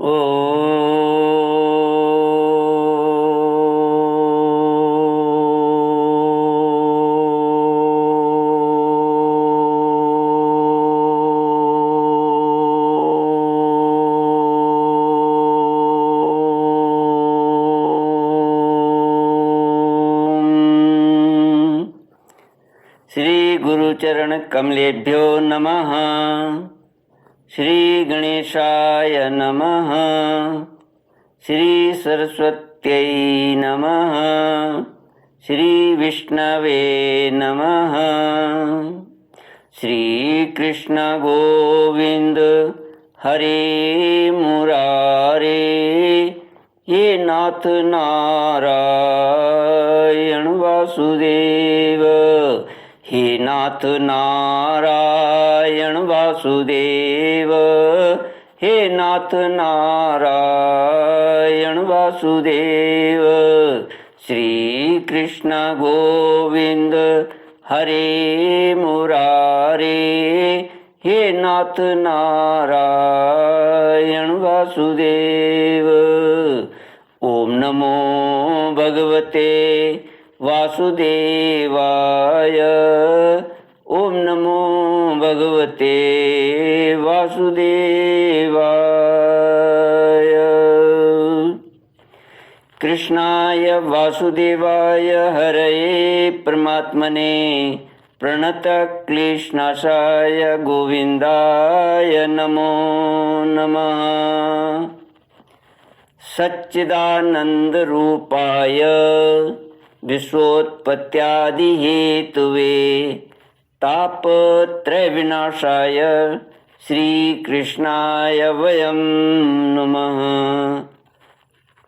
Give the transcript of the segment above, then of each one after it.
ओ श्री गुरुचरण कमलेभ्यो नमः। श्री गणेशाय नमः। श्री सरस्वत्यै नमः। श्री विष्णवे नमः। श्री कृष्ण गोविंद हरे मुरारे, हे नाथ नारायण वासुदेव, हे नाथ नारायण वासुदेव, हे नाथ नारायण वासुदेव। श्री कृष्ण गोविंद हरे मुरारे, हे नाथ नारायण वासुदेव। ओम नमो भगवते वासुदेवाय, ओम नमो भगवते वासुदेवाय। कृष्णाय वासुदेवाय हरये परमात्मने प्रणतक्लेशनाशाय गोविन्दाय नमो नमः। सच्चिदानन्दरूपाय विश्वोत्पत्त्यादिहेतुवे तापत्रयविनाशाय श्रीकृष्णाय वयं नमः।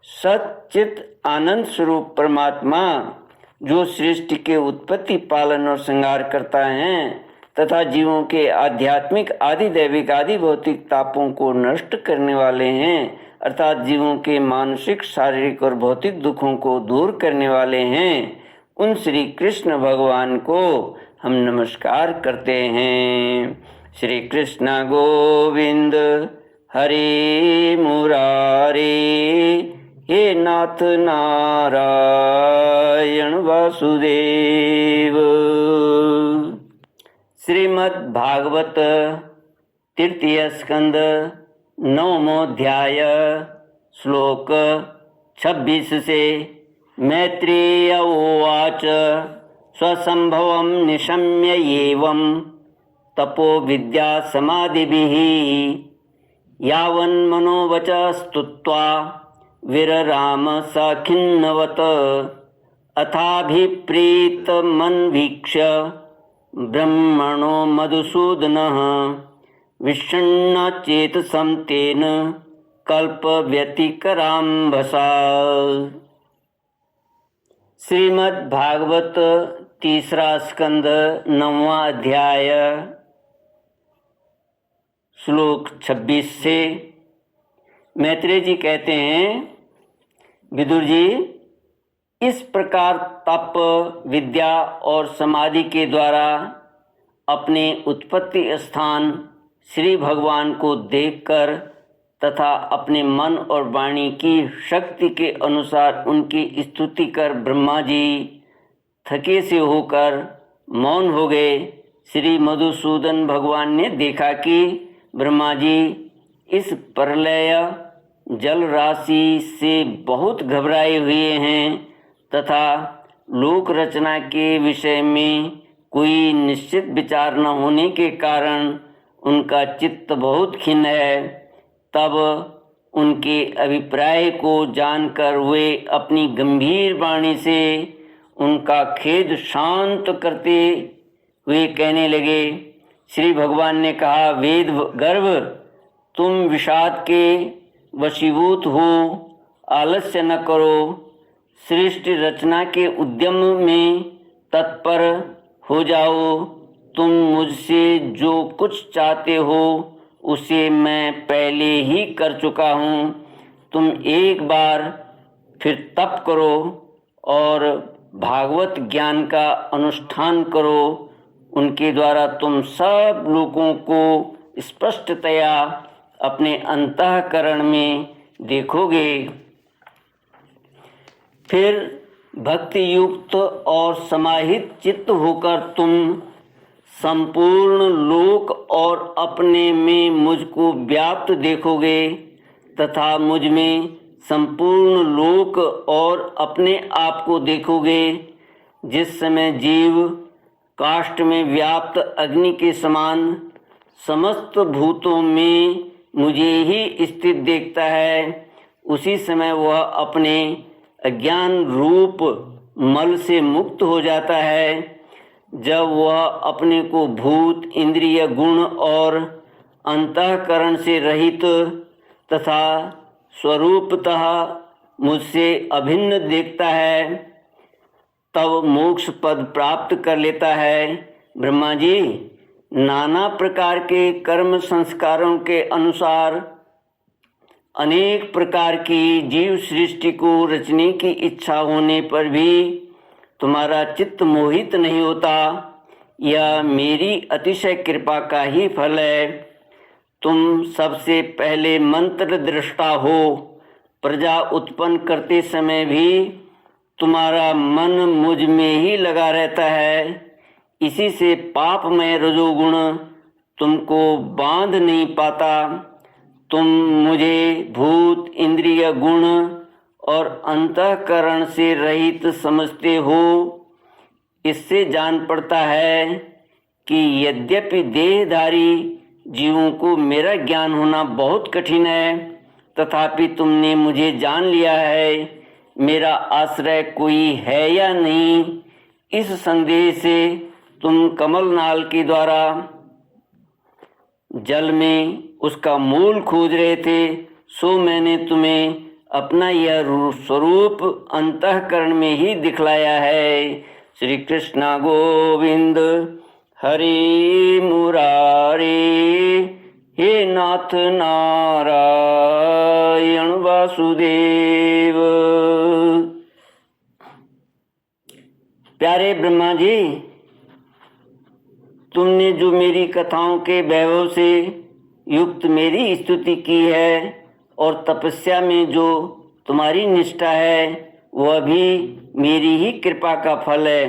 सच्चित आनंद स्वरूप परमात्मा जो सृष्टि के उत्पत्ति, पालन और संहार करता है तथा जीवों के आध्यात्मिक, आदि दैविक, आदि भौतिक तापों को नष्ट करने वाले हैं, अर्थात जीवों के मानसिक, शारीरिक और भौतिक दुखों को दूर करने वाले हैं, उन श्री कृष्ण भगवान को हम नमस्कार करते हैं। श्री कृष्ण गोविंद हरे मुरारे, हे नाथ नारायण वासुदेव। श्रीमद् भागवत तृतीय स्कंद 9वां अध्याय श्लोक 26 से। मैत्रेय उवाच स्वसंभवं निशम्य एवं तपो विद्या समाधिभिः यावन्मनोवच स्तुत्वा विरराम स खिन्नवत् अथाभिप्रीतमन्वीक्ष्य ब्रह्मणो मधुसूदनः विषण्णचेतसं तेन कल्पव्यतिकराम्भसा। श्रीमद् भागवत तीसरा स्कंद 9वां अध्याय श्लोक 26 से। मैत्रेय जी कहते हैं, विदुर जी, इस प्रकार तप, विद्या और समाधि के द्वारा अपने उत्पत्ति स्थान श्री भगवान को देखकर तथा अपने मन और वाणी की शक्ति के अनुसार उनकी स्तुति कर ब्रह्मा जी थके से होकर मौन हो गए। श्री मधुसूदन भगवान ने देखा कि ब्रह्मा जी इस प्रलय जल राशि से बहुत घबराए हुए हैं तथा लोक रचना के विषय में कोई निश्चित विचार न होने के कारण उनका चित्त बहुत खिन्न है। तब उनके अभिप्राय को जानकर वे अपनी गंभीर वाणी से उनका खेद शांत करते हुए कहने लगे। श्री भगवान ने कहा, वेद गर्भ, तुम विषाद के वशीभूत हो, आलस्य न करो, सृष्टि रचना के उद्यम में तत्पर हो जाओ। तुम मुझसे जो कुछ चाहते हो उसे मैं पहले ही कर चुका हूँ। तुम एक बार फिर तप करो और भागवत ज्ञान का अनुष्ठान करो। उनके द्वारा तुम सब लोगों को स्पष्टतया अपने अंतःकरण में देखोगे। फिर भक्ति युक्त और समाहित चित्त होकर तुम संपूर्ण लोक और अपने में मुझको व्याप्त देखोगे तथा मुझ में संपूर्ण लोक और अपने आप को देखोगे। जिस समय जीव काष्ठ में व्याप्त अग्नि के समान समस्त भूतों में मुझे ही स्थित देखता है, उसी समय वह अपने अज्ञान रूप मल से मुक्त हो जाता है। जब वह अपने को भूत, इंद्रिय, गुण और अंतःकरण से रहित तथा स्वरूपतः मुझसे अभिन्न देखता है, तब मोक्ष पद प्राप्त कर लेता है। ब्रह्मा जी, नाना प्रकार के कर्म संस्कारों के अनुसार अनेक प्रकार की जीव सृष्टि को रचने की इच्छा होने पर भी तुम्हारा चित्त मोहित नहीं होता। यह मेरी अतिशय कृपा का ही फल है। तुम सबसे पहले मंत्र दृष्टा हो। प्रजा उत्पन्न करते समय भी तुम्हारा मन मुझ में ही लगा रहता है। इसी से पापमय रजोगुण तुमको बांध नहीं पाता। तुम मुझे भूत, इंद्रिय, गुण और अंतःकरण से रहित समझते हो। इससे जान पड़ता है कि यद्यपि देहधारी जीवों को मेरा ज्ञान होना बहुत कठिन है, तथापि तुमने मुझे जान लिया है। मेरा आश्रय कोई है या नहीं, इस संदेह से तुम कमलनाल के द्वारा जल में उसका मूल खोज रहे थे, सो मैंने तुम्हें अपना यह स्वरूप अंतःकरण में ही दिखलाया है। श्री कृष्ण गोविंद हरि मुरारे, हे नाथ नारायण वासुदेव। प्यारे ब्रह्मा जी, तुमने जो मेरी कथाओं के वैभव से युक्त मेरी स्तुति की है और तपस्या में जो तुम्हारी निष्ठा है, वह भी मेरी ही कृपा का फल है।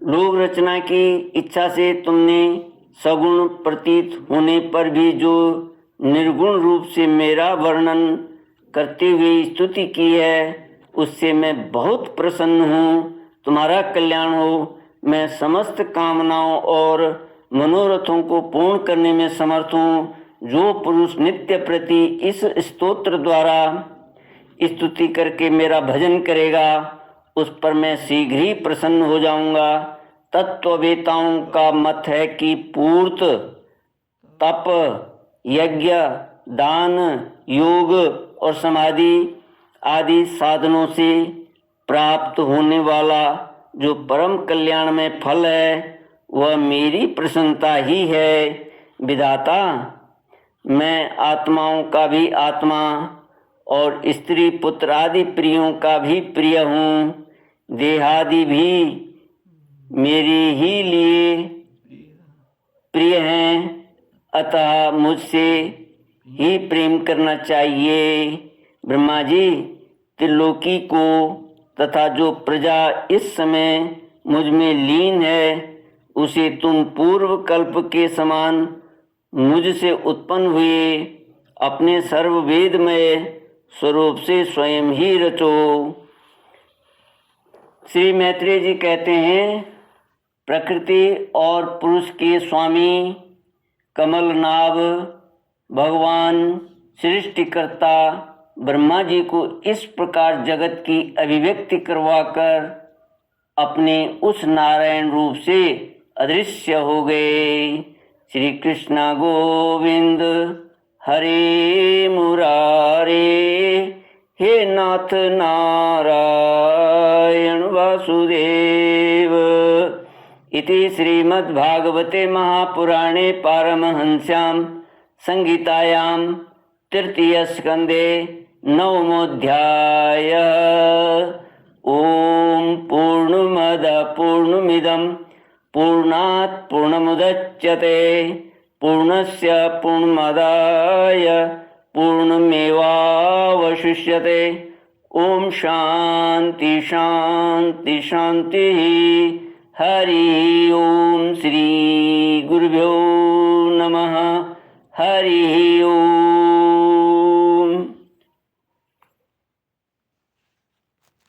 लोक रचना की इच्छा से तुमने सगुण प्रतीत होने पर भी जो निर्गुण रूप से मेरा वर्णन करते हुए स्तुति की है, उससे मैं बहुत प्रसन्न हूँ। तुम्हारा कल्याण हो। मैं समस्त कामनाओं और मनोरथों को पूर्ण करने में समर्थ हूँ। जो पुरुष नित्य प्रति इस स्तोत्र द्वारा स्तुति करके मेरा भजन करेगा, उस पर मैं शीघ्र ही प्रसन्न हो जाऊंगा। तत्ववेताओं का मत है कि पूर्त, तप, यज्ञ, दान, योग और समाधि आदि साधनों से प्राप्त होने वाला जो परम कल्याण में फल है, वह मेरी प्रसन्नता ही है। विधाता, मैं आत्माओं का भी आत्मा और स्त्री पुत्र आदि प्रियों का भी प्रिय हूँ। देहादि भी मेरे ही लिए प्रिय हैं, अतः मुझसे ही प्रेम करना चाहिए। ब्रह्मा जी, त्रिलोकी को तथा जो प्रजा इस समय मुझ में लीन है, उसे तुम पूर्व कल्प के समान मुझसे उत्पन्न हुए अपने सर्ववेदमय स्वरूप से स्वयं ही रचो। श्री मैत्रेय जी कहते हैं, प्रकृति और पुरुष के स्वामी कमलनाभ भगवान सृष्टिकर्ता ब्रह्मा जी को इस प्रकार जगत की अभिव्यक्ति करवाकर अपने उस नारायण रूप से अदृश्य हो गए। श्री कृष्ण गोविंद हरे मुरारे, हे नाथ नारायण वासुदेव। इति श्रीमद्भागवते महापुराणे पारमहंस्यां संहितायां तृतीय स्कंदे नवमोऽध्याय। ओम पूर्णमद पूर्णमिदं पूर्णात् पूर्णमुदच्यते पूर्णस्य पूर्णमादाय पूर्णमेवावशिष्यते। ओम शांति शांति शांति। हरि ओम। श्री गुरुभ्यो नमः। हरि ओम।